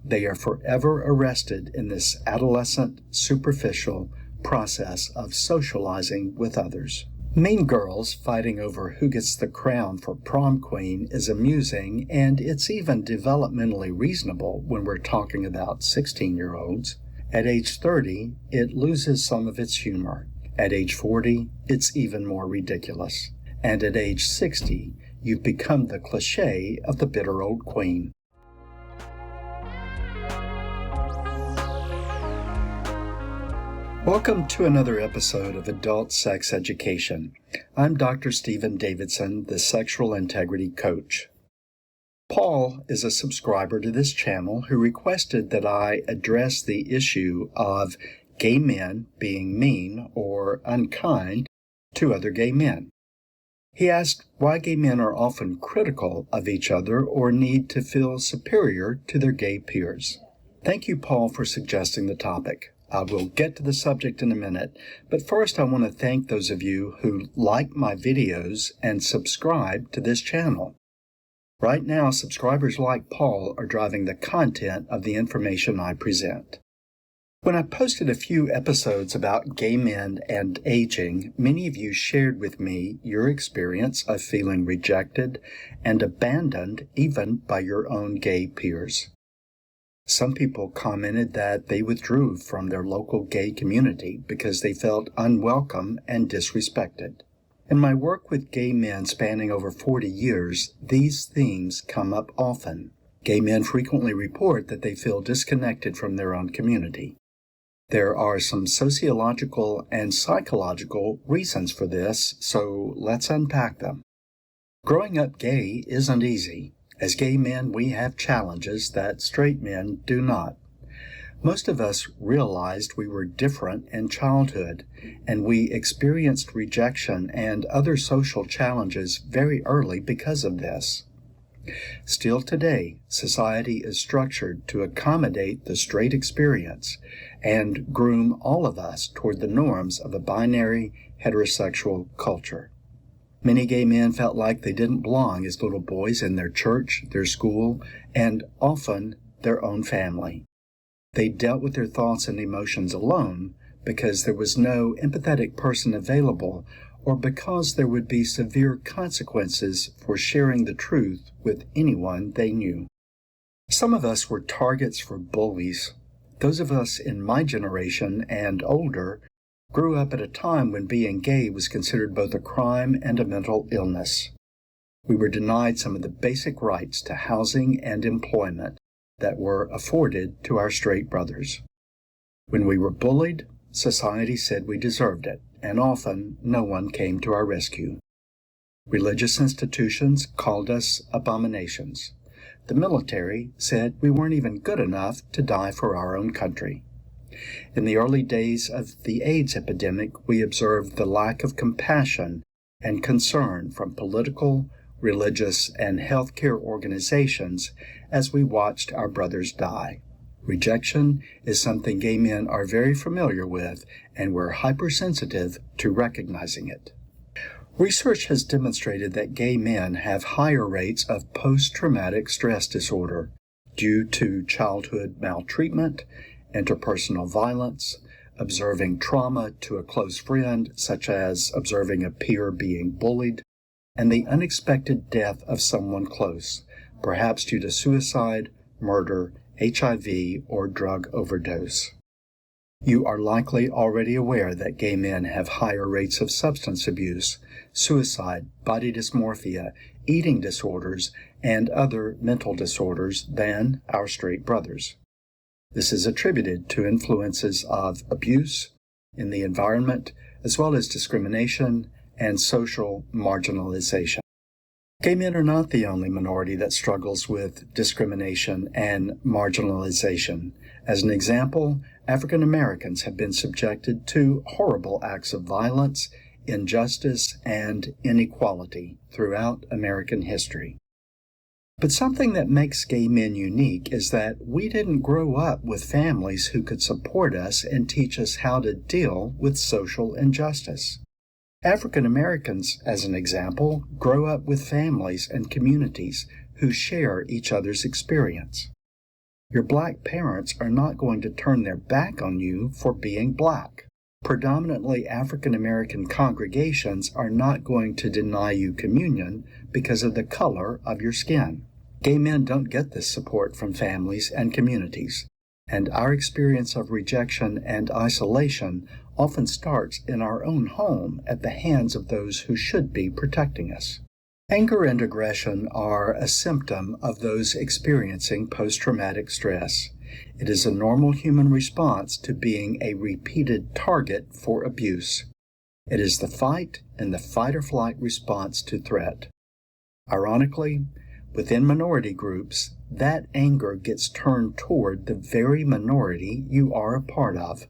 they are forever arrested in this adolescent, superficial process of socializing with others. Mean girls fighting over who gets the crown for prom queen is amusing, and it's even developmentally reasonable when we're talking about 16-year-olds. At age 30, it loses some of its humor. At age 40, it's even more ridiculous. And at age 60, you've become the cliché of the bitter old queen. Welcome to another episode of Adult Sex Education. I'm Dr. Stephen Davidson, the Sexual Integrity Coach. Paul is a subscriber to this channel who requested that I address the issue of gay men being mean or unkind to other gay men. He asked why gay men are often critical of each other or need to feel superior to their gay peers. Thank you, Paul, for suggesting the topic. I will get to the subject in a minute, but first I want to thank those of you who like my videos and subscribe to this channel. Right now, subscribers like Paul are driving the content of the information I present. When I posted a few episodes about gay men and aging, many of you shared with me your experience of feeling rejected and abandoned even by your own gay peers. Some people commented that they withdrew from their local gay community because they felt unwelcome and disrespected. In my work with gay men spanning over 40 years, these themes come up often. Gay men frequently report that they feel disconnected from their own community. There are some sociological and psychological reasons for this, so let's unpack them. Growing up gay isn't easy. As gay men, we have challenges that straight men do not. Most of us realized we were different in childhood, and we experienced rejection and other social challenges very early because of this. Still today, society is structured to accommodate the straight experience and groom all of us toward the norms of a binary, heterosexual culture. Many gay men felt like they didn't belong as little boys in their church, their school, and often their own family. They dealt with their thoughts and emotions alone because there was no empathetic person available or because there would be severe consequences for sharing the truth with anyone they knew. Some of us were targets for bullies. Those of us in my generation and older grew up at a time when being gay was considered both a crime and a mental illness. We were denied some of the basic rights to housing and employment that were afforded to our straight brothers. When we were bullied, society said we deserved it, and often no one came to our rescue. Religious institutions called us abominations. The military said we weren't even good enough to die for our own country. In the early days of the AIDS epidemic, we observed the lack of compassion and concern from political, religious, and healthcare organizations as we watched our brothers die. Rejection is something gay men are very familiar with, and we're hypersensitive to recognizing it. Research has demonstrated that gay men have higher rates of post-traumatic stress disorder due to childhood maltreatment, interpersonal violence, observing trauma to a close friend, such as observing a peer being bullied, and the unexpected death of someone close, perhaps due to suicide, murder, HIV, or drug overdose. You are likely already aware that gay men have higher rates of substance abuse, suicide, body dysmorphia, eating disorders, and other mental disorders than our straight brothers. This is attributed to influences of abuse in the environment, as well as discrimination and social marginalization. Gay men are not the only minority that struggles with discrimination and marginalization. As an example, African Americans have been subjected to horrible acts of violence, injustice, and inequality throughout American history. But something that makes gay men unique is that we didn't grow up with families who could support us and teach us how to deal with social injustice. African Americans, as an example, grow up with families and communities who share each other's experience. Your black parents are not going to turn their back on you for being black. Predominantly African American congregations are not going to deny you communion because of the color of your skin. Gay men don't get this support from families and communities, and our experience of rejection and isolation often starts in our own home at the hands of those who should be protecting us. Anger and aggression are a symptom of those experiencing post-traumatic stress. It is a normal human response to being a repeated target for abuse. It is the fight and the fight-or-flight response to threat. Ironically, within minority groups, that anger gets turned toward the very minority you are a part of.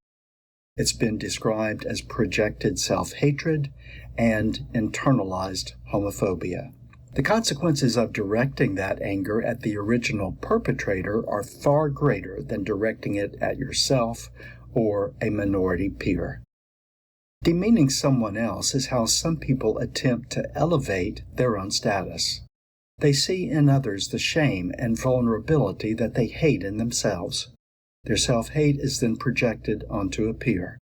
It's been described as projected self-hatred and internalized homophobia. The consequences of directing that anger at the original perpetrator are far greater than directing it at yourself or a minority peer. Demeaning someone else is how some people attempt to elevate their own status. They see in others the shame and vulnerability that they hate in themselves. Their self-hate is then projected onto a peer.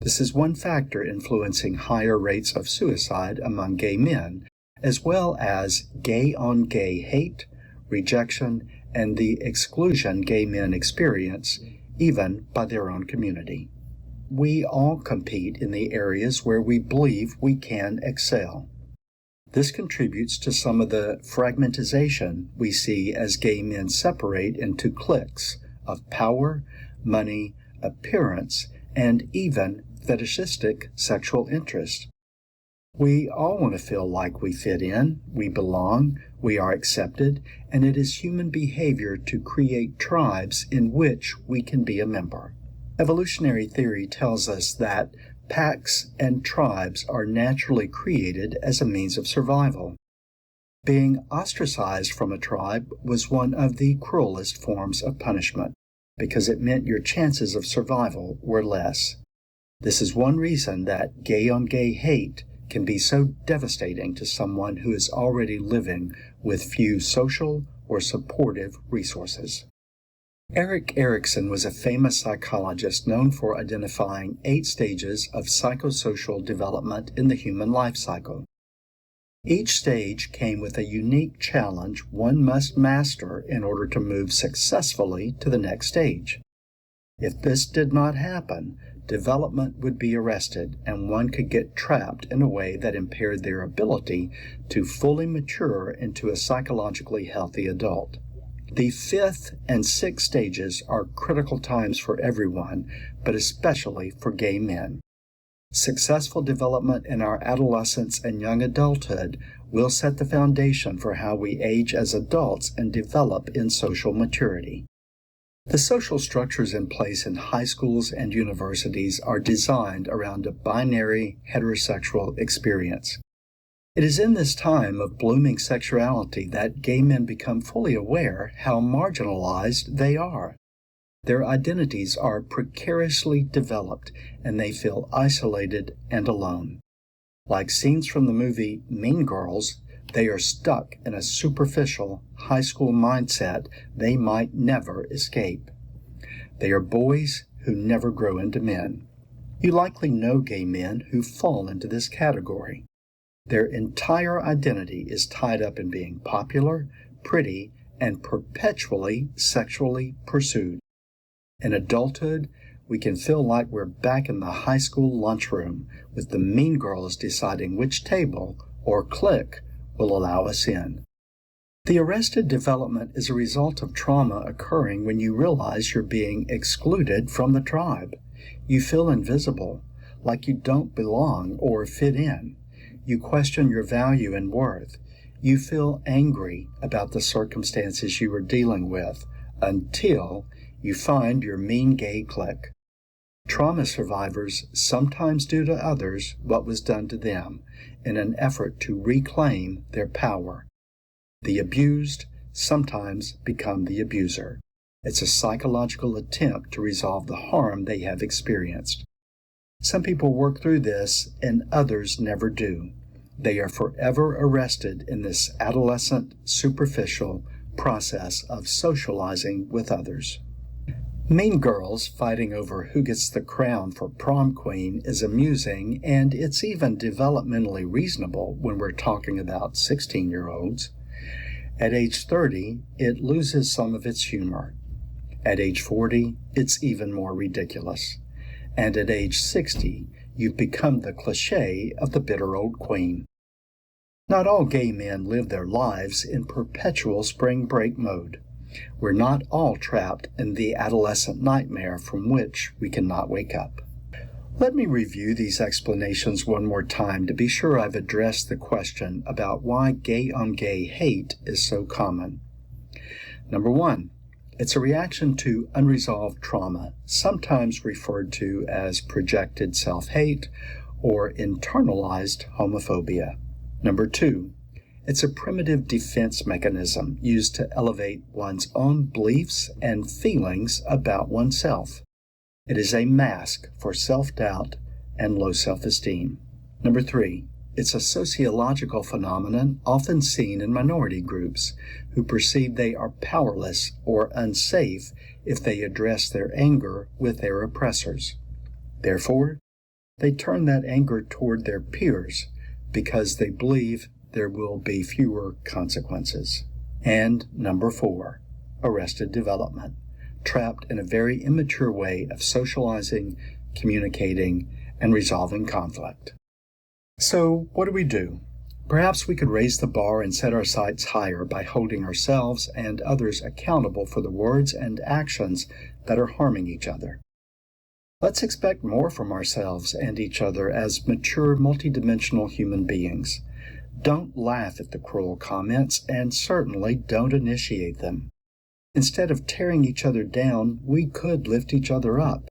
This is one factor influencing higher rates of suicide among gay men, as well as gay-on-gay hate, rejection, and the exclusion gay men experience, even by their own community. We all compete in the areas where we believe we can excel. This contributes to some of the fragmentization we see as gay men separate into cliques of power, money, appearance, and even fetishistic sexual interest. We all want to feel like we fit in, we belong, we are accepted, and it is human behavior to create tribes in which we can be a member. Evolutionary theory tells us that packs and tribes are naturally created as a means of survival. Being ostracized from a tribe was one of the cruelest forms of punishment, because it meant your chances of survival were less. This is one reason that gay-on-gay hate can be so devastating to someone who is already living with few social or supportive resources. Erik Erikson was a famous psychologist known for identifying 8 stages of psychosocial development in the human life cycle. Each stage came with a unique challenge one must master in order to move successfully to the next stage. If this did not happen, development would be arrested, and one could get trapped in a way that impaired their ability to fully mature into a psychologically healthy adult. The 5th and 6th stages are critical times for everyone, but especially for gay men. Successful development in our adolescence and young adulthood will set the foundation for how we age as adults and develop in social maturity. The social structures in place in high schools and universities are designed around a binary heterosexual experience. It is in this time of blooming sexuality that gay men become fully aware how marginalized they are. Their identities are precariously developed, and they feel isolated and alone. Like scenes from the movie Mean Girls, they are stuck in a superficial high school mindset they might never escape. They are boys who never grow into men. You likely know gay men who fall into this category. Their entire identity is tied up in being popular, pretty, and perpetually sexually pursued. In adulthood, we can feel like we're back in the high school lunchroom with the mean girls deciding which table or clique will allow us in. The arrested development is a result of trauma occurring when you realize you're being excluded from the tribe. You feel invisible, like you don't belong or fit in. You question your value and worth. You feel angry about the circumstances you are dealing with until you find your mean gay clique. Trauma survivors sometimes do to others what was done to them in an effort to reclaim their power. The abused sometimes become the abuser. It's a psychological attempt to resolve the harm they have experienced. Some people work through this and others never do. They are forever arrested in this adolescent, superficial, process of socializing with others. Mean girls fighting over who gets the crown for prom queen is amusing, and it's even developmentally reasonable when we're talking about 16-year-olds. At age 30, it loses some of its humor. At age 40, it's even more ridiculous. And at age 60, you've become the cliché of the bitter old queen. Not all gay men live their lives in perpetual spring break mode. We're not all trapped in the adolescent nightmare from which we cannot wake up. Let me review these explanations one more time to be sure I've addressed the question about why gay-on-gay hate is so common. Number one, it's a reaction to unresolved trauma, sometimes referred to as projected self-hate or internalized homophobia. Number two, it's a primitive defense mechanism used to elevate one's own beliefs and feelings about oneself. It is a mask for self-doubt and low self-esteem. Number three, it's a sociological phenomenon often seen in minority groups who perceive they are powerless or unsafe if they address their anger with their oppressors. Therefore, they turn that anger toward their peers because they believe there will be fewer consequences. And number four, arrested development, trapped in a very immature way of socializing, communicating, and resolving conflict. So what do? Perhaps we could raise the bar and set our sights higher by holding ourselves and others accountable for the words and actions that are harming each other. Let's expect more from ourselves and each other as mature, multidimensional human beings. Don't laugh at the cruel comments, and certainly don't initiate them. Instead of tearing each other down, we could lift each other up.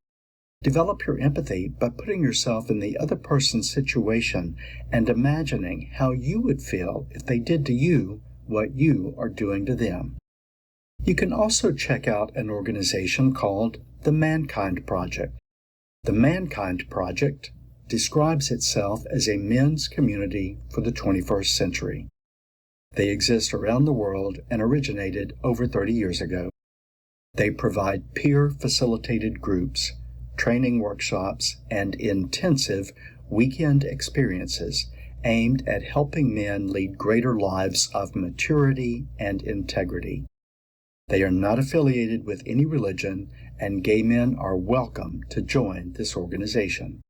Develop your empathy by putting yourself in the other person's situation and imagining how you would feel if they did to you what you are doing to them. You can also check out an organization called the Mankind Project. The Mankind Project describes itself as a men's community for the 21st century. They exist around the world and originated over 30 years ago. They provide peer-facilitated groups, training workshops, and intensive weekend experiences aimed at helping men lead greater lives of maturity and integrity. They are not affiliated with any religion, and gay men are welcome to join this organization.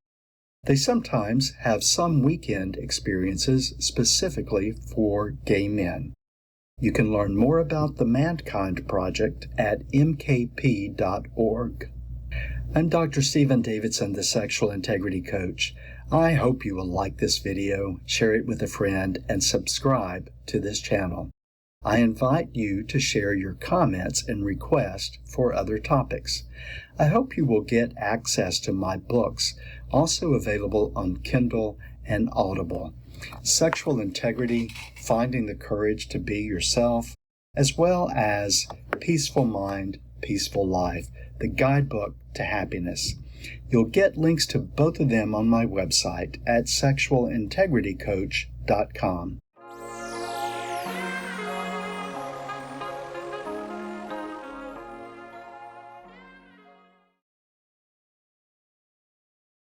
They sometimes have some weekend experiences specifically for gay men. You can learn more about the Mankind Project at mkp.org. I'm Dr. Stephen Davidson, the Sexual Integrity Coach. I hope you will like this video, share it with a friend, and subscribe to this channel. I invite you to share your comments and requests for other topics. I hope you will get access to my books, also available on Kindle and Audible. Sexual Integrity, Finding the Courage to Be Yourself, as well as Peaceful Mind, Peaceful Life, the Guidebook to Happiness. You'll get links to both of them on my website at sexualintegritycoach.com.